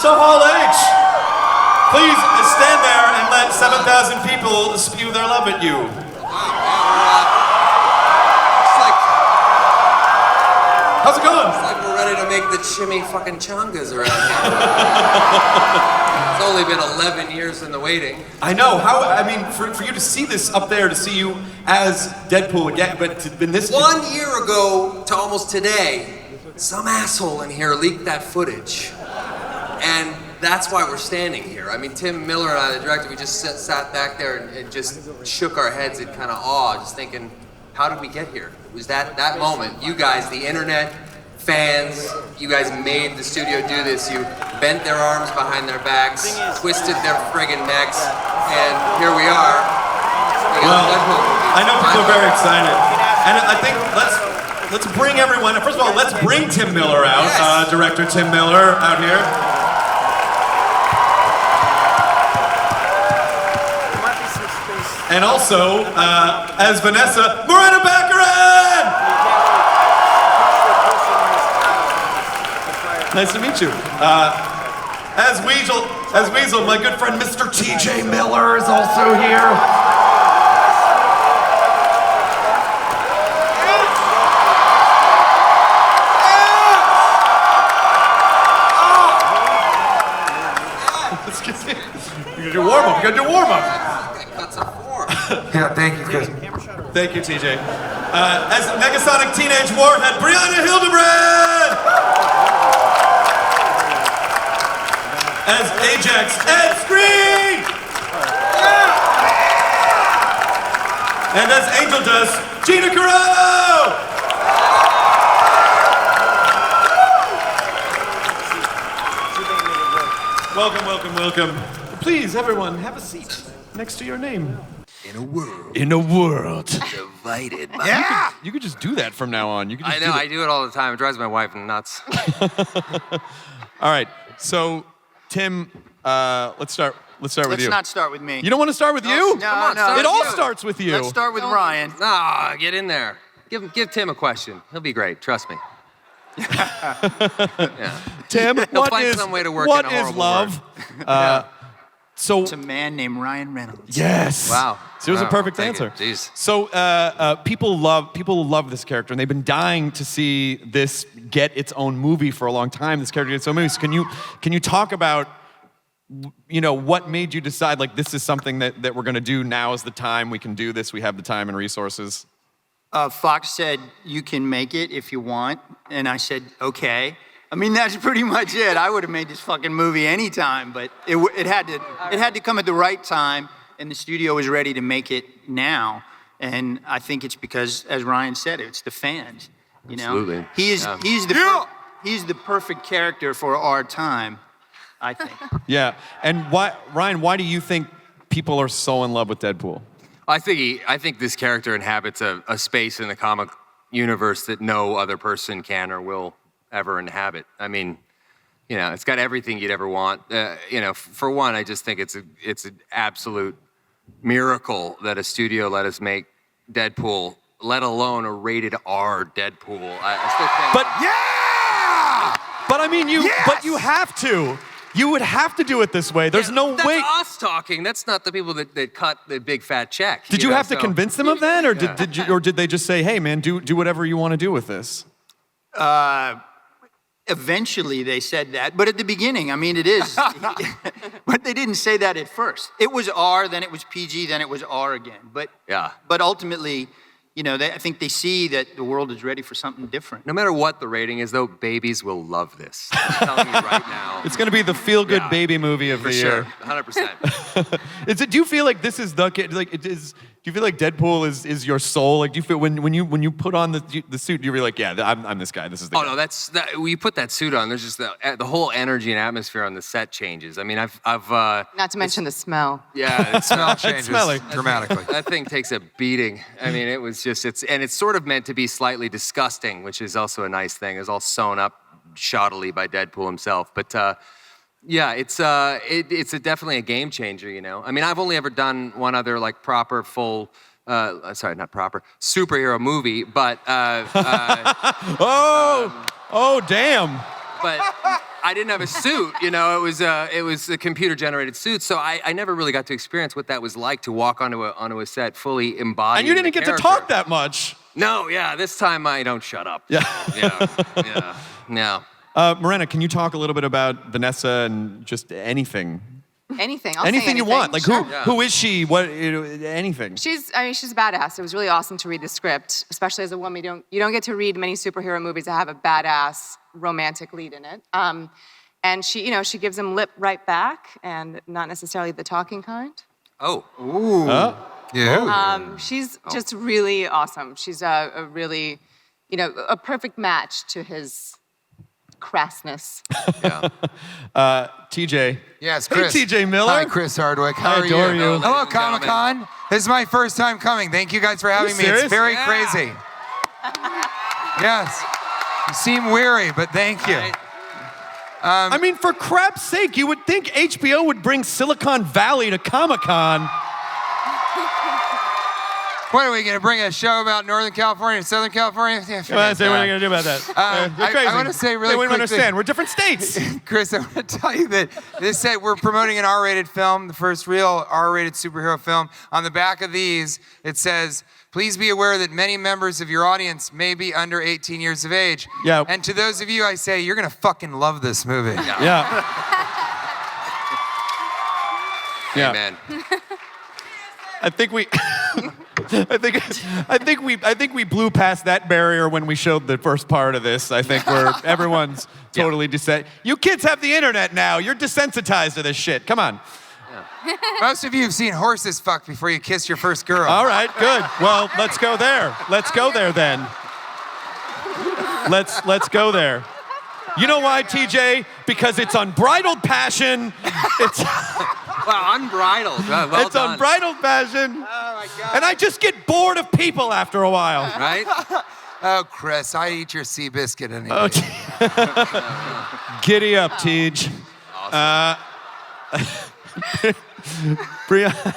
So Hall H, please stand there and let 7,000 people spew their love at you. How's it going? It's like we're ready to make the chimmy fucking chongas around here. It's only been 11 years in the waiting. I know. For you to see this up there, to see you as Deadpool again, but in this 1 year ago to almost today, some asshole in here leaked that footage. And that's why we're standing here. I mean, Tim Miller and I, the director, we just sat back there and just shook our heads in kind of awe, just thinking, how did we get here? It was that moment. You guys, the internet, fans, you guys made the studio do this. You bent their arms behind their backs, twisted their friggin' necks, and here we are. Well, I know people are very excited. And I think let's bring everyone, first of all, let's bring Tim Miller out, yes. Director Tim Miller out here. And also, as Vanessa, Morena Baccarin! Nice to meet you. As Weasel, my good friend Mr. TJ Miller is also here. You gotta do warm up. Yeah, thank you, Chris. Thank you, TJ. As Negasonic Teenage Warhead, Brianna Hildebrand! As Ajax, Ed Skrein! And as Angel Dust, Gina Carano! Welcome. Please, everyone, have a seat next to your name. In a world divided by... Yeah! You could just do that from now on. I know, I do it all the time. It drives my wife nuts. All right, so Tim, let's start with you. Let's not start with me. You don't want to start with you? No. It all starts with you. Let's start with Ryan. Ah, get in there. Give Tim a question. He'll be great. Trust me. Yeah. Tim, He'll find some way to work in a horrible love? So it's a man named Ryan Reynolds. Yes. Wow. So it was a perfect answer. Jeez. So people love this character, and they've been dying to see this get its own movie for a long time. This character gets its own movie. So can you talk about what made you decide like this is something that we're going to do? Now is the time. We can do this. We have the time and resources. Fox said you can make it if you want, and I said okay. I mean, that's pretty much it. I would have made this fucking movie anytime, but it had to come at the right time, and the studio was ready to make it now. And I think it's because, as Ryan said, it's the fans. Absolutely. He's the perfect character for our time, I think. Yeah. And Ryan, why do you think people are so in love with Deadpool? I think this character inhabits a space in the comic universe that no other person can or will ever inhabit. I mean, it's got everything you'd ever want. For one, I just think it's an absolute miracle that a studio let us make Deadpool, let alone a rated R Deadpool. I still think. But I mean, you have to. You would have to do it this way. There's no way. That's us talking. That's not the people that cut the big fat check. Did you have to convince them of that, or did they just say, "Hey, man, do whatever you want to do with this"? Eventually, they said that, but at the beginning, I mean, it is. But they didn't say that at first. It was R, then it was PG, then it was R again. But ultimately, I think they see that the world is ready for something different. No matter what the rating is, though, babies will love this. I'm telling you right now. It's going to be the feel-good baby movie of the year. For sure, 100%. Do you feel like this is the like it is? Do you feel like Deadpool is your soul? Like, do you feel when you put on the suit, do you feel like, yeah, I'm this guy. This is the guy. Oh no, when you put that suit on, there's just the whole energy and atmosphere on the set changes. I mean, I've not to mention the smell. Yeah, the smell changes dramatically. That thing takes a beating. I mean, it was just it's sort of meant to be slightly disgusting, which is also a nice thing. It's all sewn up shoddily by Deadpool himself, but. Yeah, it's definitely a game changer, I mean, I've only ever done one other like proper full, sorry, not proper, superhero movie, but oh damn. But I didn't have a suit, you know. It was a computer-generated suit, so I never really got to experience what that was like to walk onto a set fully embodied. And you didn't get to talk that much. No, yeah. This time I don't shut up. Yeah. No. Morena, can you talk a little bit about Vanessa and just anything? Anything. I'll say Anything you want. Like Sure. who is she? What anything. She's a badass. It was really awesome to read the script, especially as a woman. You don't get to read many superhero movies that have a badass romantic lead in it. And she gives him lip right back, and not necessarily the talking kind. Oh. Ooh. Yeah. She's just really awesome. She's a really, a perfect match to his crassness. Yeah. TJ. Yes, Chris. Hey, TJ Miller. Hi, Chris Hardwick. How I are adore you? you. Hello, Comic Con. This is my first time coming. Thank you guys for having me. serious? It's very Yeah. crazy. Yes. You seem weary, but thank you. Right. I mean, for crap's sake, you would think HBO would bring Silicon Valley to Comic Con. What are we going to bring a show about Northern California and Southern California? Yeah, Come on, forget say what are that. you gonna do about that? You're I crazy. wanna say really They wouldn't quickly- understand. We're different states. Chris, I want to tell you that this said we're promoting an R-rated film, the first real R-rated superhero film. On the back of these, it says, please be aware that many members of your audience may be under 18 years of age. Yeah. And to those of you, I say, you're going to fucking love this movie. Yeah. Yeah. Amen. I think we I think we blew past that barrier when we showed the first part of this. I think where everyone's totally You kids have the internet now. You're desensitized to this shit. Come on. Most of you have seen horses fuck before you kiss your first girl. All right, good. Well, let's go there. Let's go there then. Let's go there. You know why, TJ? Because it's unbridled passion. It's Wow, unbridled. Well it's done. unbridled passion. Oh, my God. And I just get bored of people after a while. Right? Oh, Chris, I eat your sea biscuit anyway. Oh, Giddy up, Tej. Brianna.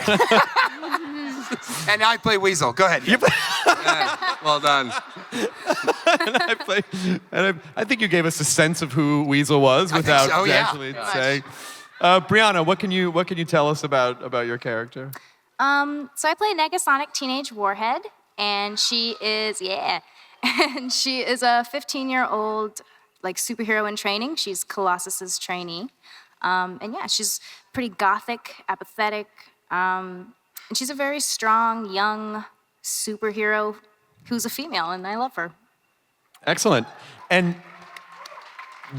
And I play Weasel. Go ahead. Yeah, well done. I think you gave us a sense of who Weasel was without so, yeah. actually saying. Brianna, what can you tell us about your character? So I play Negasonic Teenage Warhead, and she is a 15-year-old like superhero in training. She's Colossus's trainee, and yeah, she's pretty gothic, apathetic, and she's a very strong young superhero who's a female, and I love her. Excellent. And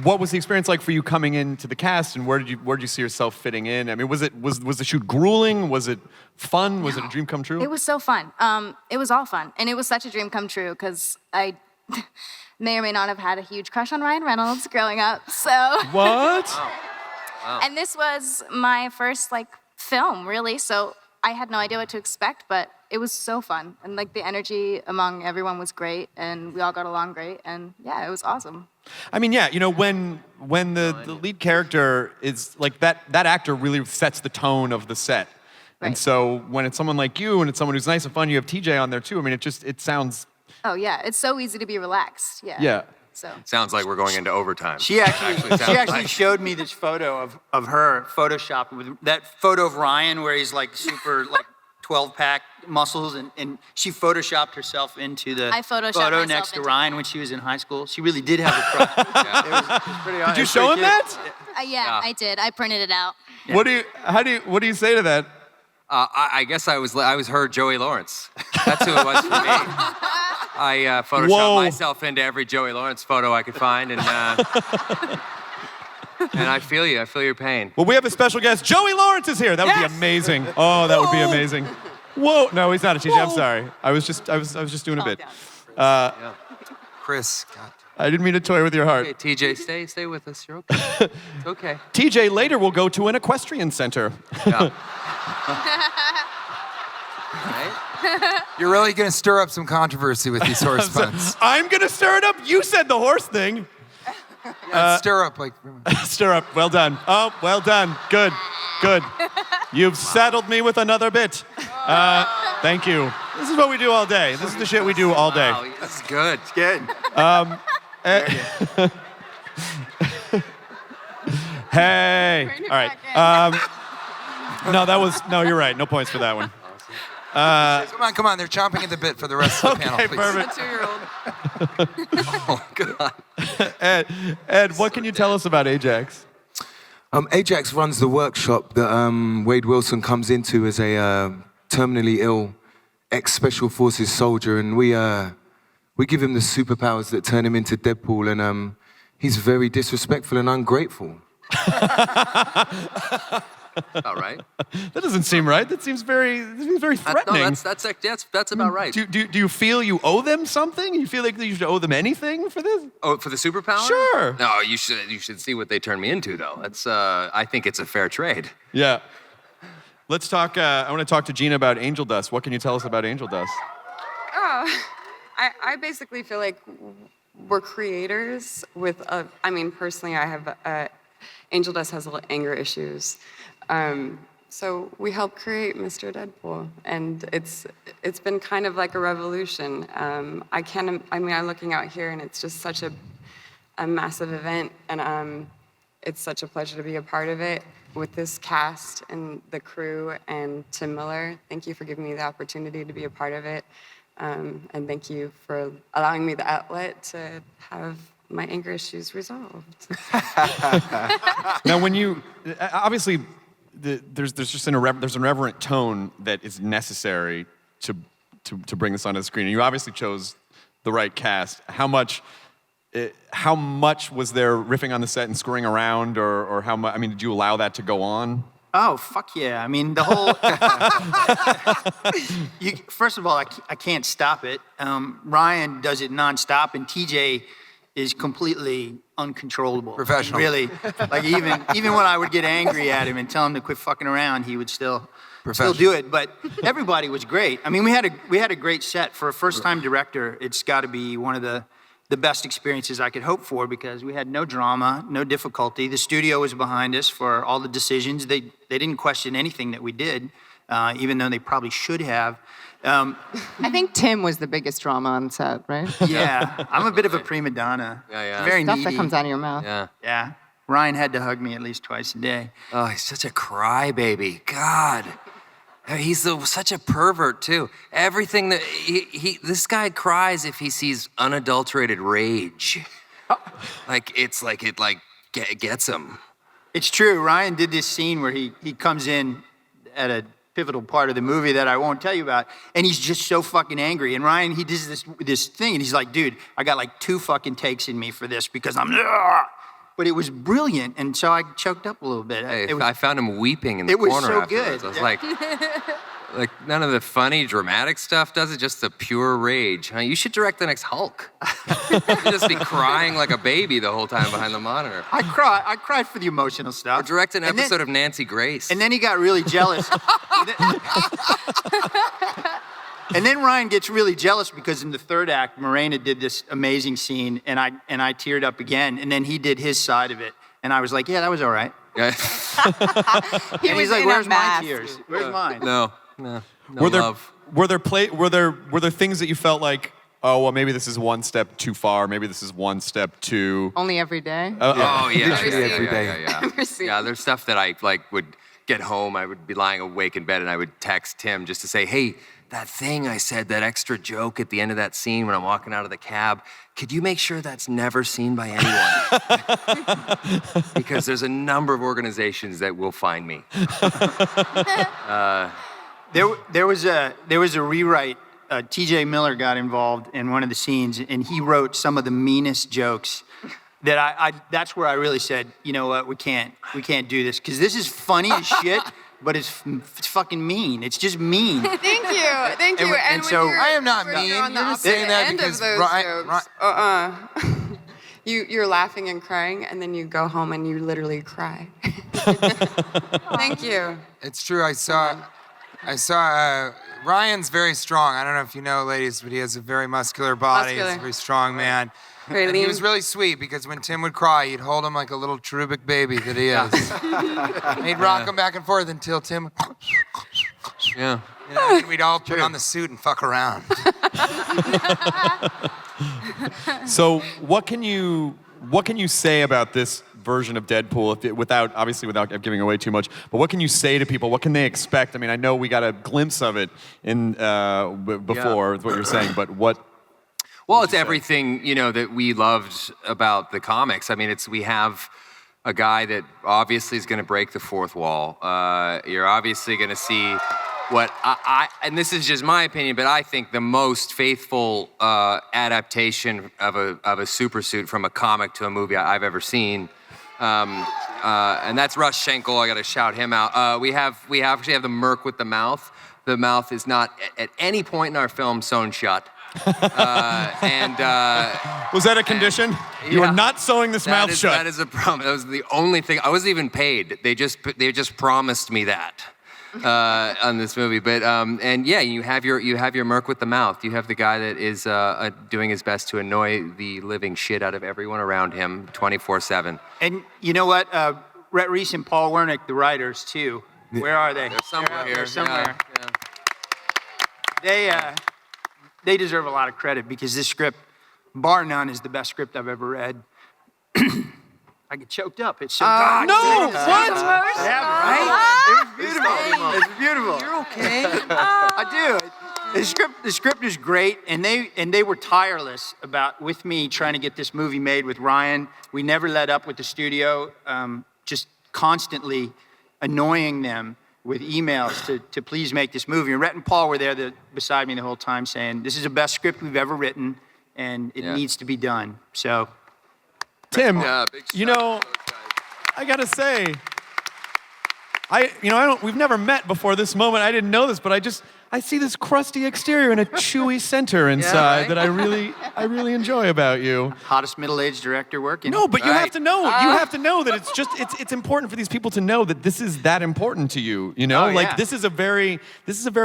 what was the experience like for you coming into the cast, and where did you see yourself fitting in? I mean, was the shoot grueling? Was it fun? Was it a dream come true? It was so fun. It was all fun, and it was such a dream come true because I may or may not have had a huge crush on Ryan Reynolds growing up. So What? and this was my first like film, really. So I had no idea what to expect, but it was so fun, and like the energy among everyone was great, and we all got along great, and yeah, it was awesome. I mean, yeah, when the lead character is like that actor really sets the tone of the set. And Right. so when it's someone like you and it's someone who's nice and fun, you have TJ on there too. I mean, it sounds. Oh yeah, it's so easy to be relaxed. Yeah. Yeah. So. Sounds like we're going into overtime. She actually sounds like- showed me this photo of her Photoshop with that photo of Ryan where he's like super like 12-pack muscles, and she Photoshopped herself into the I Photoshopped photo myself next to into- Ryan when she was in high school. She really did have a crush. It was pretty Did you show him that? Yeah, I did. I printed it out. What do you say to that? I guess I was her Joey Lawrence. That's who it was for me. I photoshopped Whoa. myself into every Joey Lawrence photo I could find, and I feel you. I feel your pain. Well, we have a special guest. Joey Lawrence is here. That would be amazing. Oh, that would be amazing. Whoa! No, he's not a TJ. I'm sorry. I was just doing a bit. Chris, God. I didn't mean to toy with your heart. Okay, TJ, stay with us. You're okay. It's okay. TJ later will go to an equestrian center. Yeah. Right? You're really going to stir up some controversy with these horse puns. I'm gonna stir it up. You said the horse thing. Stir up like... Stir up. Well done. Oh, well done. Good. Good. You've saddled me with another bit. Thank you. This is what we do all day. This is the shit we do all day. Wow, this is good. Good. Hey. All right. No, you're right. No points for that one. Come on. They're chomping at the bit for the rest of the panel, please. Perfect. A 2-year-old. Oh, God. Ed, what can you tell us about Ajax? Ajax runs the workshop that Wade Wilson comes into as a terminally ill ex-Special Forces soldier, and we give him the superpowers that turn him into Deadpool, and he's very disrespectful and ungrateful. All right. That doesn't seem right. That seems very threatening. No, that's about right. Do you feel you owe them something? You feel like you should owe them anything for this? Oh, for the superpower? Sure. No, you should see what they turn me into, though. That's I think it's a fair trade. Yeah. Let's talk. I want to talk to Gina about Angel Dust. What can you tell us about Angel Dust? Oh, I basically feel like we're creators with I mean, personally, I have Angel Dust has little anger issues. So we helped create Mr. Deadpool, and it's been kind of like a revolution. I'm looking out here, and it's just such a massive event, and it's such a pleasure to be a part of it with this cast and the crew and Tim Miller. Thank you for giving me the opportunity to be a part of it, and thank you for allowing me the outlet to have my anger issues resolved. Now, when you obviously. There's just an irreverent tone that is necessary to bring this onto the screen. And you obviously chose the right cast. How much was there riffing on the set and screwing around, or how much? I mean, did you allow that to go on? Oh, fuck yeah. I mean, the whole... First of all, I can't stop it. Ryan does it nonstop, and TJ is completely uncontrollable. Professional. Really. Like, even when I would get angry at him and tell him to quit fucking around, he would still do it. But everybody was great. I mean, we had a great set. For a first-time director, it's got to be one of the best experiences I could hope for, because we had no drama, no difficulty. The studio was behind us for all the decisions. They didn't question anything that we did, even though they probably should have. I think Tim was the biggest drama on set, right? Yeah, I'm a bit of a prima donna. Yeah. Very Stuff needy. that comes out of your mouth. Yeah. Yeah. Ryan had to hug me at least twice a day. Oh, he's such a crybaby. God. He's such a pervert, too. Everything that this guy cries if he sees unadulterated rage. It gets him. It's true. Ryan did this scene where he comes in at a pivotal part of the movie that I won't tell you about, and he's just so fucking angry. And Ryan, he does this thing, and he's like, dude, I got like 2 fucking takes in me for this because I'm... But it was brilliant, and so I choked up a little bit. Hey, I found him weeping in the It was corner so afterwards. good. I was like none of the funny, dramatic stuff does it, just the pure rage. Huh? You should direct the next Hulk. You just be crying like a baby the whole time behind the monitor. I cried for the emotional stuff. Or direct an episode of Nancy Grace. And then he got really jealous. And then Ryan gets really jealous because in the third act, Morena did this amazing scene, and I teared up again. And then he did his side of it, and I was like, "Yeah, that was all right." Yeah. And he's like, "Where's my tears? Where's mine?" No love. Were there things that you felt like, oh, well, maybe this is one step too far, maybe this is one step too... Only every day? Oh, yeah. Literally every day. Yeah, there's stuff that I would get home, I would be lying awake in bed, and I would text Tim just to say, hey, that thing I said, that extra joke at the end of that scene when I'm walking out of the cab, could you make sure that's never seen by anyone? Because there's a number of organizations that will find me. There was a rewrite. TJ Miller got involved in one of the scenes, and he wrote some of the meanest jokes that that's where I really said, you know what, we can't do this, because this is funny as shit, but it's fucking mean. It's just mean. Thank you. And so when I am not when mean. You're on the You're just opposite saying that end because of those jokes. You're laughing and crying, and then you go home and you literally cry. Thank you. It's true. I saw Ryan's very strong. I don't know if you know, ladies, but he has a very muscular body. He's a very strong man. Very And he lean. was really sweet because when Tim would cry, he'd hold him like a little cherubic baby that he is. And he'd rock him back and forth until Tim would... Yeah. You know, and we'd all put on the suit and fuck around. So what can you say about this version of Deadpool, without giving away too much. But what can you say to people? What can they expect? I mean, I know we got a glimpse of it in before with what you're saying, but what? Well, it's everything, you know, that we loved about the comics. I mean, we have a guy that obviously is going to break the fourth wall. You're obviously going to see what and this is just my opinion, but I think the most faithful adaptation of a super suit from a comic to a movie I've ever seen. And that's Russ Schenkel. I got to shout him out. We actually have the merc with the mouth. The mouth is not at any point in our film sewn shut. Was that a condition? You were not sewing this mouth shut. That is a problem. That was the only thing. I wasn't even paid. They just promised me that on this movie. But and yeah, you have your merc with the mouth. You have the guy that is doing his best to annoy the living shit out of everyone around him 24/7. And you know what? Rhett Reese and Paul Wernick, the writers too. Where are they? They're somewhere here. They're somewhere. Yeah. They deserve a lot of credit because this script, bar none, is the best script I've ever read. I get choked up. It's so good. No, what? Yeah, right? It was beautiful. It's beautiful. You're okay. I do. The script is great, and they were tireless with me trying to get this movie made with Ryan. We never let up with the studio, just constantly annoying them with emails to please make this movie. And Rhett and Paul were there beside me the whole time saying, this is the best script we've ever written, and it needs to be done. So, Tim, big you shout know, out to those guys. I gotta say, we've never met before this moment. I didn't know this, but I see this crusty exterior and a chewy center inside right? that I really enjoy about you. hottest middle-aged director working. No, but you Right. have to know. You have to know that it's important for these people to know that this is that important to you. You know, Oh, like yeah. this is a very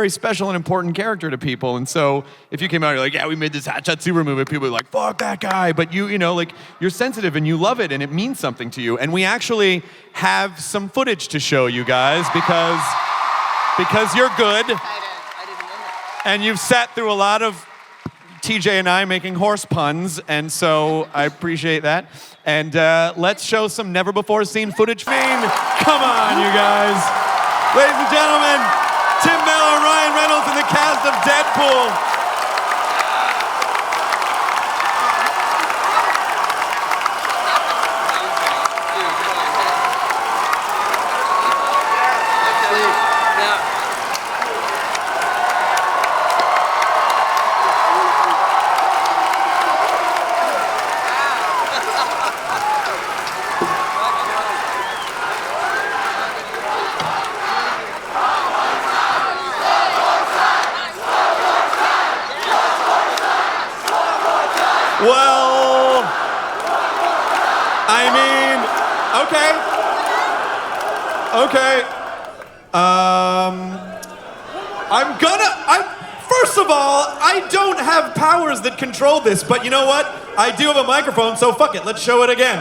special and important character to people. And so if you came out and you're like, yeah, we made this hot shot super movie, people are like, fuck that guy. But you know, like you're sensitive and you love it and it means something to you. And we actually have some footage to show you guys because you're good. And you've sat through a lot of TJ and I making horse puns, and so I appreciate that. And let's show some never-before-seen footage. Come on, you guys. Ladies and gentlemen, Tim Miller and Ryan Reynolds in the cast of Deadpool. Well, I mean, okay. First of all, I don't have powers that control this, but you know what? I do have a microphone, so fuck it, let's show it again.